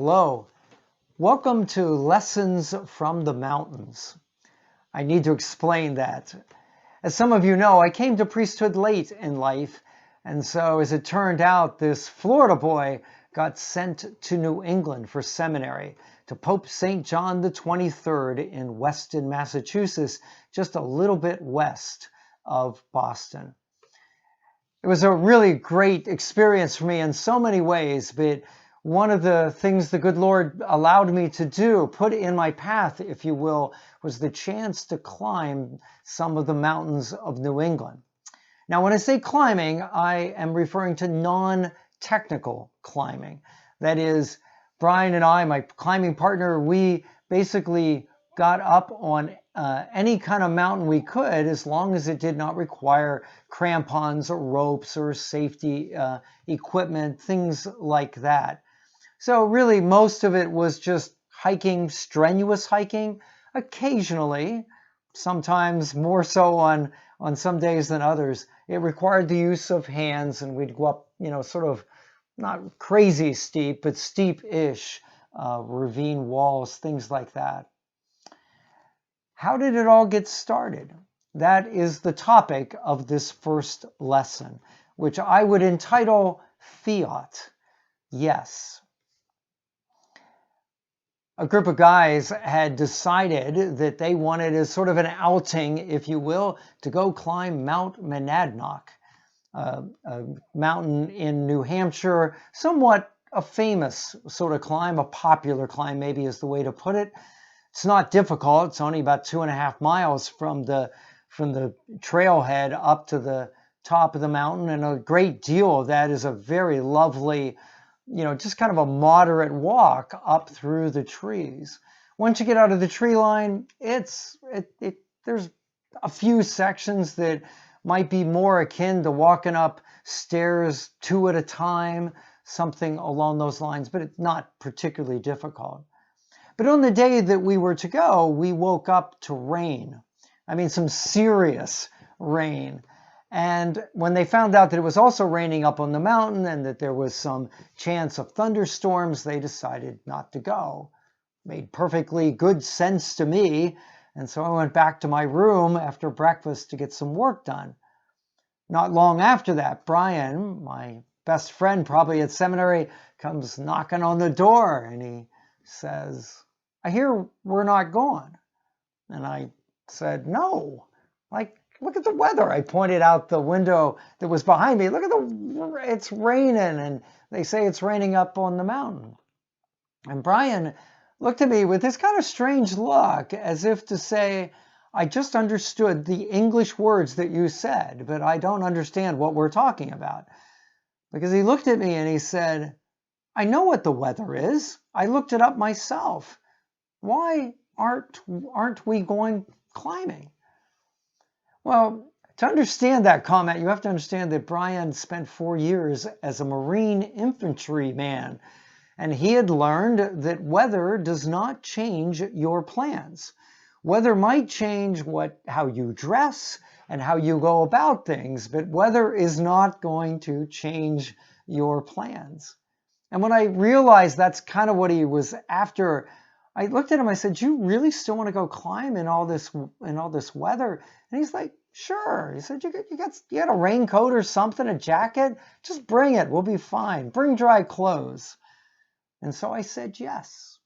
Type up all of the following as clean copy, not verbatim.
Hello, welcome to Lessons from the Mountains. I need to explain that. As some of you know, I came to priesthood late in life, and so as it turned out, this Florida boy got sent to New England for seminary to Pope St. John the 23rd in Weston, Massachusetts, just a little bit west of Boston. It was a really great experience for me in so many ways, but one of the things the good Lord allowed me to do, put in my path, if you will, was the chance to climb some of the mountains of New England. Now, when I say climbing, I am referring to non-technical climbing. That is, Brian and I, my climbing partner, we basically got up on any kind of mountain we could, as long as it did not require crampons or ropes or safety equipment, things like that. So really, most of it was just hiking, strenuous hiking, occasionally, sometimes more so on some days than others. It required the use of hands, and we'd go up, sort of not crazy steep, but steep-ish ravine walls, things like that. How did it all get started? That is the topic of this first lesson, which I would entitle Fiat. Yes. A group of guys had decided that they wanted as sort of an outing, if you will, to go climb Mount Monadnock, a mountain in New Hampshire, somewhat a famous sort of climb, a popular climb maybe is the way to put it. It's not difficult. It's only about 2.5 miles from the trailhead up to the top of the mountain, and a great deal of that is a very lovely, just kind of a moderate walk up through the trees. Once you get out of the tree line, there's a few sections that might be more akin to walking up stairs 2 at a time, something along those lines, but it's not particularly difficult. But on the day that we were to go, we woke up to rain. I mean, some serious rain. And when they found out that it was also raining up on the mountain and that there was some chance of thunderstorms, they decided not to go. Made perfectly good sense to me. And so I went back to my room after breakfast to get some work done. Not long after that, Brian, my best friend probably at seminary, comes knocking on the door, and he says, "I hear we're not going." And I said, "No, look at the weather." I pointed out the window that was behind me. It's raining, and they say it's raining up on the mountain. And Brian looked at me with this kind of strange look, as if to say, "I just understood the English words that you said, but I don't understand what we're talking about." Because he looked at me and he said, "I know what the weather is. I looked it up myself. Why aren't we going climbing?" Well, to understand that comment, you have to understand that Brian spent 4 years as a Marine infantryman, and he had learned that weather does not change your plans. Weather might change how you dress and how you go about things, but weather is not going to change your plans. And when I realized that's kind of what he was after, I looked at him, I said, "You really still want to go climb in all this weather?" And he's like, "Sure." He said, you got a raincoat or something, a jacket? Just bring it. We'll be fine. Bring dry clothes." And so I said yes.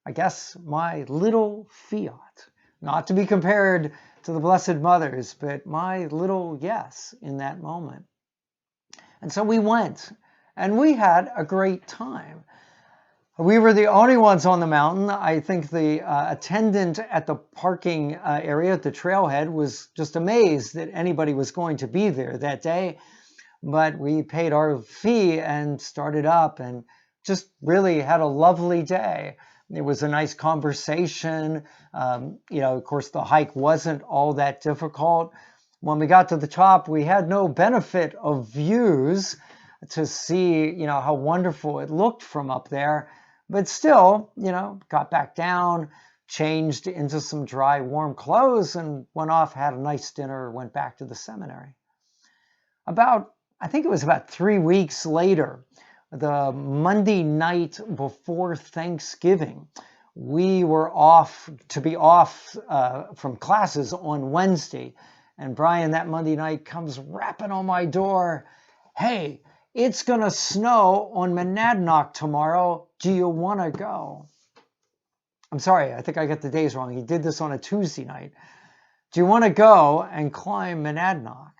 I guess my little Fiat, not to be compared to the Blessed Mother's, but my little yes in that moment. And so we went, and we had a great time. We were the only ones on the mountain. I think the attendant at the parking area at the trailhead was just amazed that anybody was going to be there that day. But we paid our fee and started up and just really had a lovely day. It was a nice conversation. Of course, the hike wasn't all that difficult. When we got to the top, we had no benefit of views to see, how wonderful it looked from up there. But still, got back down, changed into some dry, warm clothes, and went off, had a nice dinner, went back to the seminary. I think it was about 3 weeks later, the Monday night before Thanksgiving. We were off from classes on Wednesday. And Brian, that Monday night, comes rapping on my door. Hey, it's going to snow on Monadnock tomorrow. Do you want to go? I'm sorry, I think I got the days wrong. He did this on a Tuesday night. Do you want to go and climb Monadnock?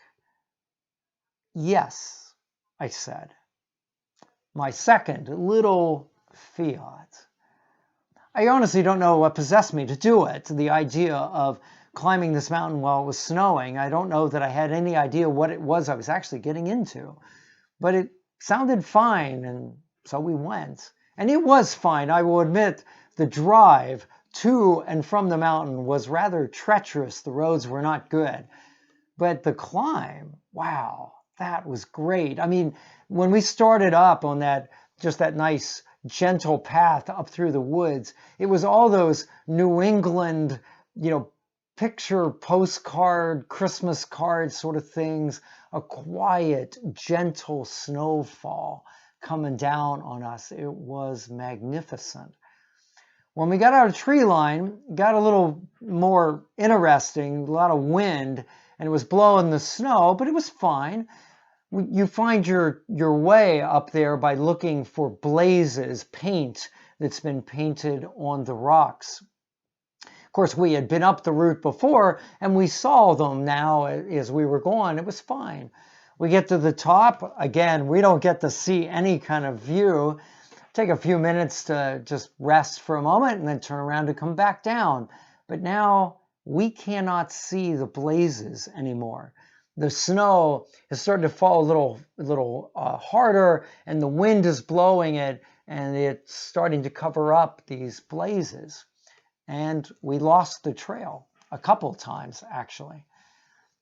Yes, I said. My second little Fiat. I honestly don't know what possessed me to do it. The idea of climbing this mountain while it was snowing, I don't know that I had any idea what it was I was actually getting into. But it sounded fine, and so we went. And it was fine, I will admit. The drive to and from the mountain was rather treacherous. The roads were not good. But the climb, wow, that was great. I mean, when we started up on that nice gentle path up through the woods, it was all those New England, picture postcard, Christmas card sort of things, a quiet, gentle snowfall coming down on us. It was magnificent. When we got out of tree line, it got a little more interesting, a lot of wind, and it was blowing the snow, but it was fine. You find your way up there by looking for blazes, paint that's been painted on the rocks. Of course, we had been up the route before, and we saw them now as we were going. It was fine. We get to the top. Again, we don't get to see any kind of view. Take a few minutes to just rest for a moment and then turn around to come back down. But now we cannot see the blazes anymore. The snow is starting to fall a little harder, and the wind is blowing it, and it's starting to cover up these blazes. And we lost the trail a couple times, actually.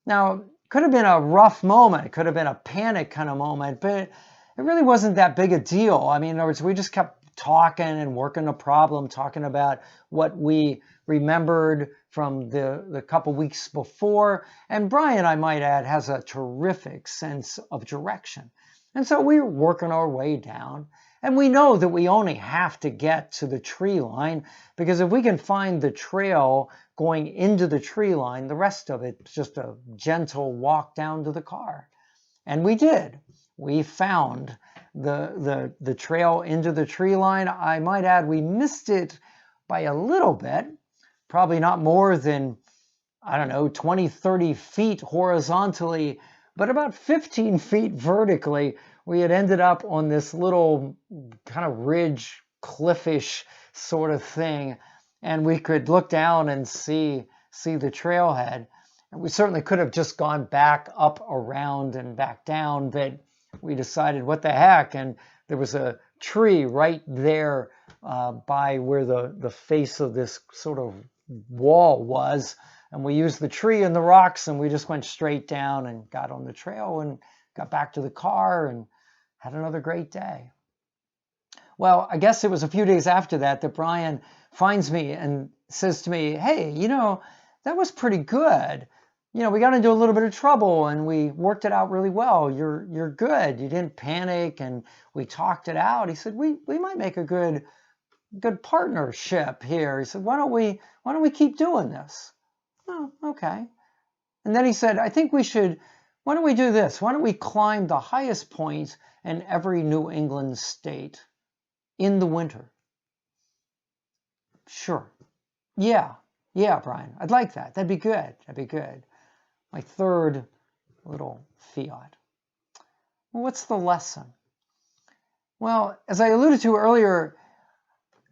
Now, it could have been a rough moment. It could have been a panic kind of moment, but it really wasn't that big a deal. I mean, in other words, we just kept talking and working the problem, talking about what we remembered from the couple weeks before. And Brian, I might add, has a terrific sense of direction. And so we were working our way down. And we know that we only have to get to the tree line, because if we can find the trail going into the tree line, the rest of it's just a gentle walk down to the car. And we did. We found the trail into the tree line. I might add, we missed it by a little bit, probably not more than, 20, 30 feet horizontally, but about 15 feet vertically. We had ended up on this little kind of ridge, cliffish sort of thing, and we could look down and see the trailhead. And we certainly could have just gone back up around and back down, but we decided, what the heck? And there was a tree right there by where the face of this sort of wall was. And we used the tree and the rocks, and we just went straight down and got on the trail and got back to the car and had another great day. Well, I guess it was a few days after that Brian finds me and says to me, hey, that was pretty good. We got into a little bit of trouble and we worked it out really well. You're good. You didn't panic, and we talked it out. He said, we might make a good partnership here. He said, why don't we keep doing this? Oh, okay. And then he said, I think why don't we do this? Why don't we climb the highest point in every New England state in the winter? Sure. Yeah, Brian, I'd like that. That'd be good. My third little Fiat. Well, what's the lesson? Well, as I alluded to earlier,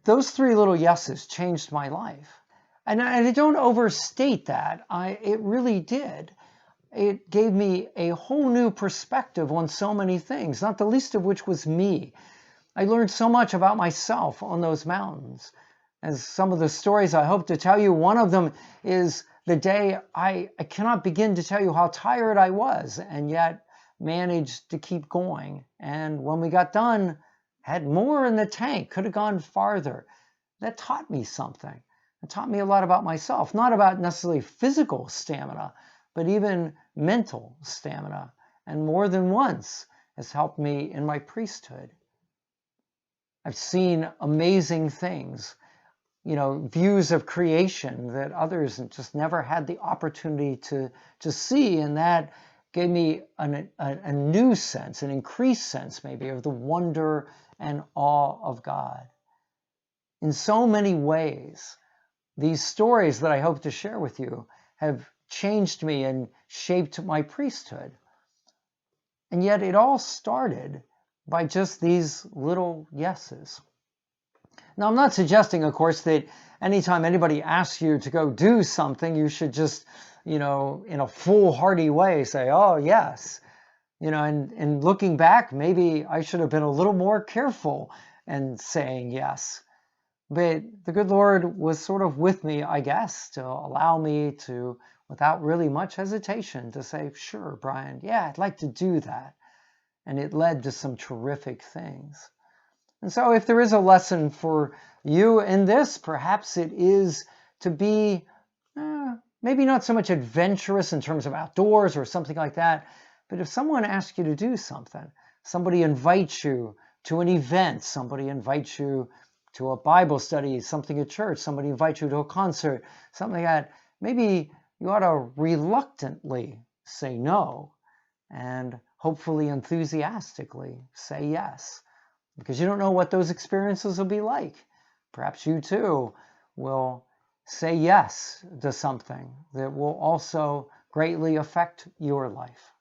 those three little yeses changed my life. And I don't overstate that. It really did. It gave me a whole new perspective on so many things, not the least of which was me. I learned so much about myself on those mountains. As some of the stories I hope to tell you, one of them is the day I cannot begin to tell you how tired I was, and yet managed to keep going. And when we got done, had more in the tank, could have gone farther. That taught me something. It taught me a lot about myself, not about necessarily physical stamina, but even mental stamina. And more than once has helped me in my priesthood. I've seen amazing things, views of creation that others just never had the opportunity to see. And that gave me a new sense, an increased sense maybe, of the wonder and awe of God. In so many ways, these stories that I hope to share with you have changed me and shaped my priesthood. And yet it all started by just these little yeses. Now, I'm not suggesting, of course, that anytime anybody asks you to go do something, you should just, in a foolhardy way say, oh, yes. And looking back, maybe I should have been a little more careful in saying yes. But the good Lord was sort of with me, I guess, to allow me to, without really much hesitation, to say, sure, Brian, yeah, I'd like to do that. And it led to some terrific things. And so if there is a lesson for you in this, perhaps it is to be maybe not so much adventurous in terms of outdoors or something like that, but if someone asks you to do something, somebody invites you to an event, somebody invites you to a Bible study, something at church, somebody invites you to a concert, something like that, maybe you ought to reluctantly say no and hopefully enthusiastically say yes, because you don't know what those experiences will be like. Perhaps you too will say yes to something that will also greatly affect your life.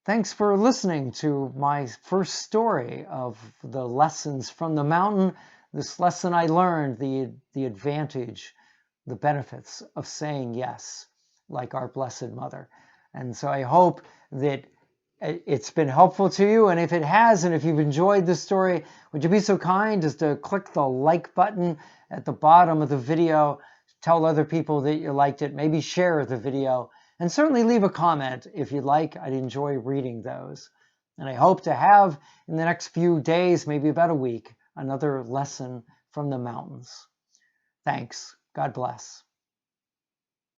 Thanks for listening to my first story of the lessons from the mountain. This lesson I learned, the advantage, the benefits of saying yes, like our Blessed Mother. And so I hope that it's been helpful to you. And if it has, and if you've enjoyed this story, would you be so kind as to click the like button at the bottom of the video, tell other people that you liked it, maybe share the video, and certainly leave a comment if you'd like. I'd enjoy reading those. And I hope to have in the next few days, maybe about a week, another lesson from the mountains. Thanks. God bless.